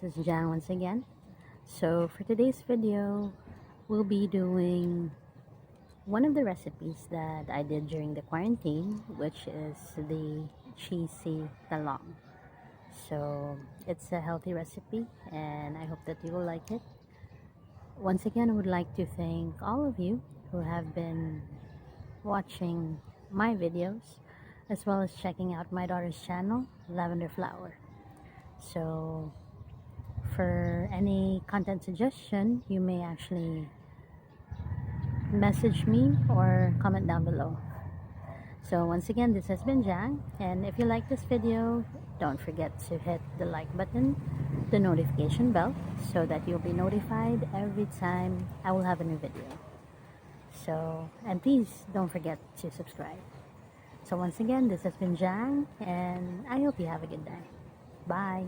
this is Jan once again. So for today's video, we'll be doing one of the recipes that I did during the quarantine, which is the cheesy talong. So it's a healthy recipe and I hope that you will like it. Once again, I would like to thank all of you who have been watching my videos as well as checking out my daughter's channel, Lavender Flower. So for any content suggestion, you may actually message me or comment down below. So once again, this has been Jang, and if you like this video, don't forget to hit the like button, the notification bell, so that you'll be notified every time I will have a new video. So, and please don't forget to subscribe. So once again, this has been Jang, and I hope you have a good day. Bye.